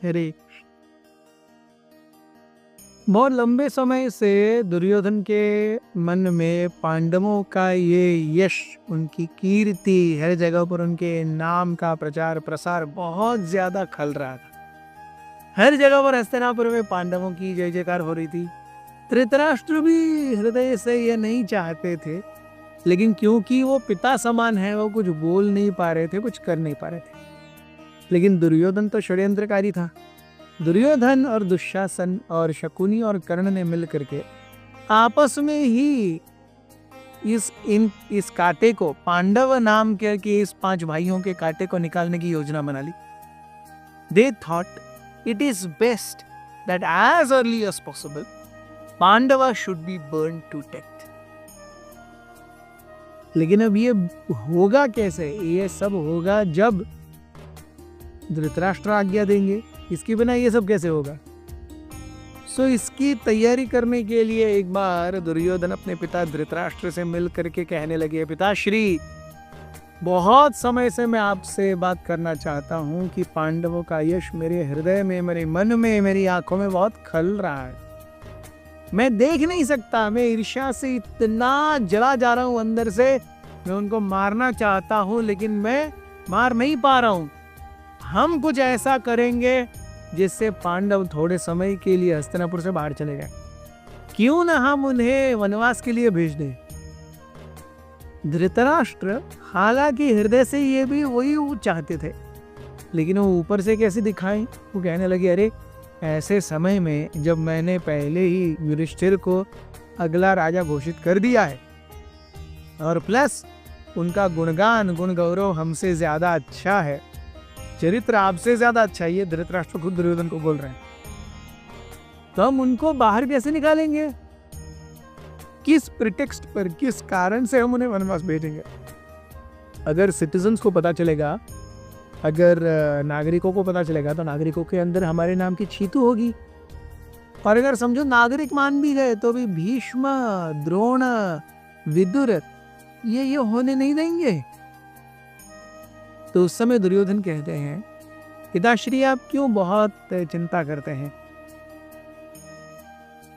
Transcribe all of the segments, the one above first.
हरे। बहुत लंबे समय से दुर्योधन के मन में पांडवों का ये यश, उनकी कीर्ति, हर जगह पर उनके नाम का प्रचार प्रसार बहुत ज्यादा खल रहा था। हर जगह पर हस्तिनापुर में पांडवों की जय जयकार हो रही थी। धृतराष्ट्र भी हृदय से ये नहीं चाहते थे, लेकिन क्योंकि वो पिता समान है, वो कुछ बोल नहीं पा रहे थे, कुछ कर नहीं पा रहे थे। लेकिन दुर्योधन तो षड्यंत्रकारी था। दुर्योधन और दुशासन और शकुनी और कर्ण ने मिलकर के आपस में ही इस कांटे को, पांडव नाम के इस 5 भाइयों के कांटे को निकालने की योजना बना ली। They thought it is best that as early as possible Pandava should be burned to death। लेकिन अब ये होगा कैसे? ये सब होगा जब धृतराष्ट्र आज्ञा देंगे। इसके बिना ये सब कैसे होगा? इसकी तैयारी करने के लिए एक बार दुर्योधन अपने पिता धृतराष्ट्र से मिल करके कहने लगे, पिताश्री, बहुत समय से मैं आपसे बात करना चाहता हूँ कि पांडवों का यश मेरे हृदय में, मेरे मन में, मेरी आंखों में बहुत खल रहा है। मैं देख नहीं सकता, मैं ईर्ष्या से इतना जला जा रहा हूँ अंदर से। मैं उनको मारना चाहता हूँ लेकिन मैं मार नहीं पा रहा हूँ। हम कुछ ऐसा करेंगे जिससे पांडव थोड़े समय के लिए हस्तिनापुर से बाहर चले जाए। क्यों ना हम उन्हें वनवास के लिए भेज दें। धृतराष्ट्र हालांकि हृदय से ये भी वही वो चाहते थे, लेकिन वो ऊपर से कैसे दिखाएं? वो कहने लगे, अरे ऐसे समय में जब मैंने पहले ही युधिष्ठिर को अगला राजा घोषित कर दिया है और प्लस उनका गुणगान गुण गौरव हमसे ज्यादा अच्छा है, चरित्र आपसे ज्यादा अच्छा है, ये धृतराष्ट्र खुद दुर्योधन को बोल रहे हैं, तो हम उनको बाहर कैसे निकालेंगे? किस प्रिटेक्स्ट पर, किस कारण से हम उन्हें वनवास भेजेंगे? अगर सिटीजन्स को पता चलेगा, अगर नागरिकों को पता चलेगा, तो नागरिकों के अंदर हमारे नाम की छीतू होगी। और अगर समझो नागरिक मान भी गए तो भी भीष्म, द्रोण, विदुर ये होने नहीं देंगे। तो उस समय दुर्योधन कहते हैं, पिताश्री आप क्यों बहुत चिंता करते हैं?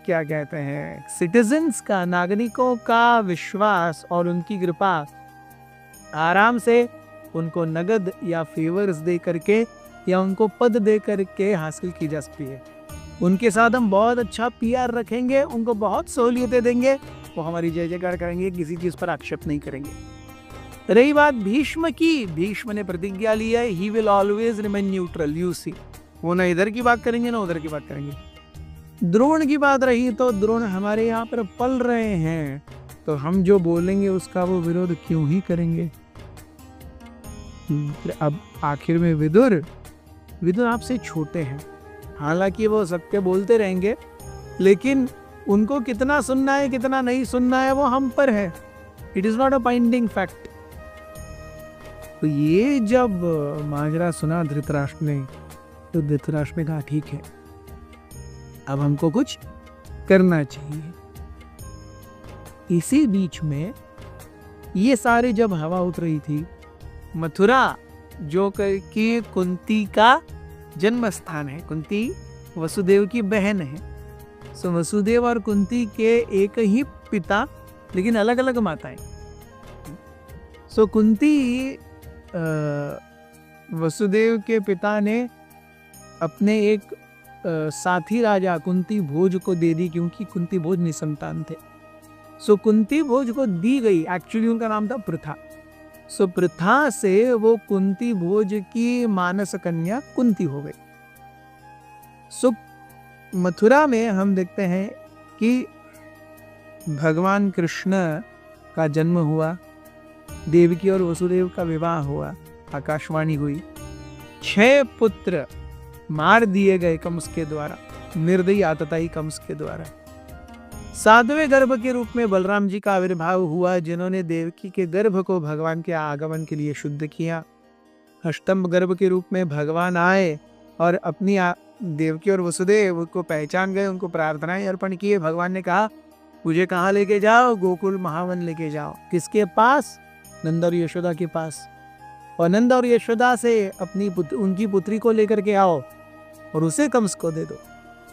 क्या कहते हैं, सिटीजन्स का, नागरिकों का विश्वास और उनकी कृपा आराम से उनको नगद या फेवर्स दे करके या उनको पद दे करके हासिल की जा सकती है। उनके साथ हम बहुत अच्छा पीआर रखेंगे, उनको बहुत सहूलियतें देंगे, वो हमारी जय जयकार करेंगे, किसी चीज पर आक्षेप नहीं करेंगे। रही बात भीष्म की, भीष्म ने प्रतिज्ञा लिया है, he will always remain neutral, you see, वो ना इधर की बात करेंगे ना उधर की बात करेंगे। द्रोण की बात रही तो द्रोण हमारे यहाँ पर पल रहे हैं, तो हम जो बोलेंगे उसका वो विरोध क्यों ही करेंगे। अब आखिर में विदुर आपसे छोटे हैं, हालांकि वो सबके बोलते रहेंगे, लेकिन उनको कितना सुनना है कितना नहीं सुनना है वो हम पर है। It is not a binding fact. तो ये जब माजरा सुना धृतराष्ट्र ने, तो धृतराष्ट्र ने कहा, ठीक है, अब हमको कुछ करना चाहिए। इसी बीच में ये सारे जब हवा उठ रही थी, मथुरा जो कि कुंती का जन्म स्थान है, कुंती वसुदेव की बहन है, सो वसुदेव और कुंती के एक ही पिता लेकिन अलग अलग माताएं। सो कुंती, वसुदेव के पिता ने अपने एक साथी राजा कुंती भोज को दे दी, क्योंकि कुंती भोज निसंतान थे। सो कुंती भोज को दी गई, एक्चुअली उनका नाम था प्रथा। सो प्रथा से वो कुंती भोज की मानस कन्या कुंती हो गई। सो मथुरा में हम देखते हैं कि भगवान कृष्ण का जन्म हुआ, देवकी और वसुदेव का विवाह हुआ, आकाशवाणी हुई, 6 पुत्र मार दिए गए कंस के द्वारा, निर्दयी आतताई कंस के द्वारा। 7वें गर्भ के रूप में बलराम जी का आविर्भाव हुआ, जिन्होंने देवकी के गर्भ को भगवान के आगमन के लिए शुद्ध किया। अष्टम गर्भ के रूप में भगवान आए और अपनी देवकी और वसुदेव को पहचान गए, उनको प्रार्थनाएं अर्पण किए। भगवान ने कहा, मुझे कहाँ लेके जाओ? गोकुल महावन लेके जाओ। किसके पास? नंद और यशोदा के पास। और नंद और यशोदा से उनकी पुत्री को लेकर के आओ और उसे कंस को दे दो।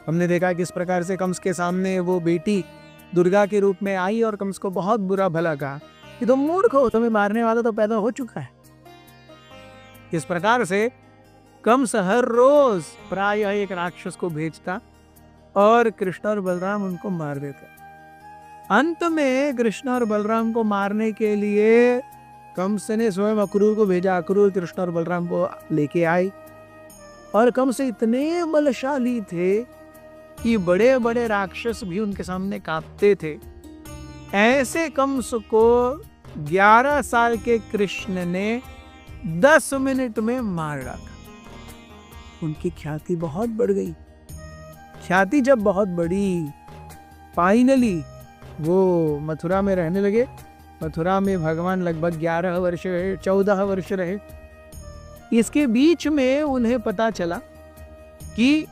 हमने देखा किस प्रकार से कंस के सामने वो बेटी दुर्गा के रूप में आई और कंस को बहुत बुरा भला कहा कि तुम मूर्ख हो, तुम्हें मारने वाला तो पैदा हो चुका है। इस प्रकार से कंस हर रोज प्रायः एक राक्षस को भेजता और कृष्ण और बलराम उनको मार देते। अंत में कृष्ण और बलराम को मारने के लिए कंस ने स्वयं अक्रूर को भेजा। अक्रूर कृष्ण और बलराम को लेके आई और कंस इतने बलशाली थे कि बड़े बड़े राक्षस भी उनके सामने कांपते थे। ऐसे कंस को 11 साल के कृष्ण ने 10 मिनट में मार डाला। उनकी ख्याति बहुत बढ़ गई। ख्याति जब बहुत बढ़ी, फाइनली वो मथुरा में रहने लगे। मथुरा में भगवान लगभग 11 वर्ष रहे, 14 वर्ष रहे। इसके बीच में उन्हें पता चला कि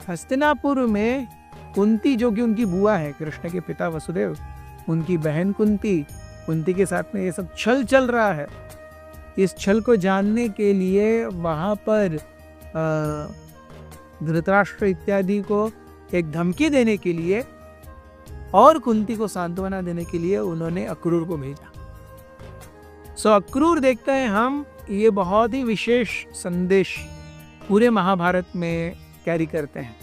हस्तिनापुर में कुंती, जो कि उनकी बुआ है, कृष्ण के पिता वसुदेव, उनकी बहन कुंती के साथ में ये सब छल चल रहा है। इस छल को जानने के लिए वहां पर धृतराष्ट्र इत्यादि को एक धमकी देने के लिए और कुंती को सांत्वना देने के लिए उन्होंने अक्रूर को भेजा। सो अक्रूर देखते हैं हम, ये बहुत ही विशेष संदेश पूरे महाभारत में कैरी करते हैं।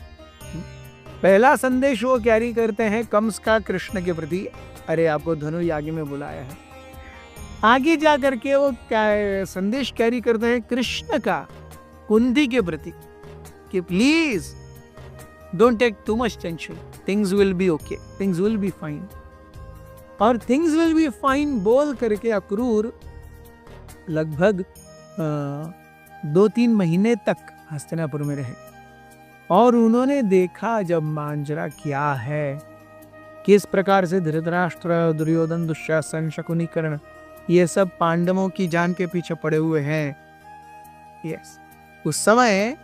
पहला संदेश वो कैरी करते हैं कंस का कृष्ण के प्रति, अरे आपको धनुर्याग में बुलाया है। आगे जा करके वो क्या संदेश कैरी करते हैं कृष्ण का कुंती के प्रति कि please don't take too much tension, things will be okay, things will be fine. और थिंग्स विल बी फाइन बोल करके अक्रूर लगभग 2-3 महीने तक हस्तिनापुर में रहे और उन्होंने देखा जब मांजरा क्या है, किस प्रकार से धृतराष्ट्र, दुर्योधन, दुशासन, शकुनी, कर्ण ये सब पांडवों की जान के पीछे पड़े हुए हैं। यस, उस समय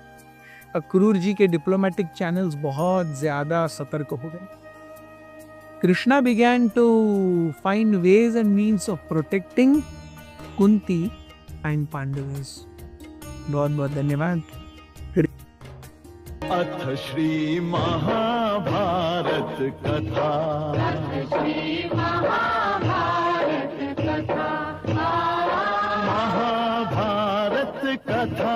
अक्रूर जी के डिप्लोमेटिक चैनल्स बहुत ज्यादा सतर्क हो गए। Krishna began to find ways and means of protecting Kunti and Pandavas. बहुत बहुत धन्यवाद। अथ श्री महाभारत कथा। महाभारत कथा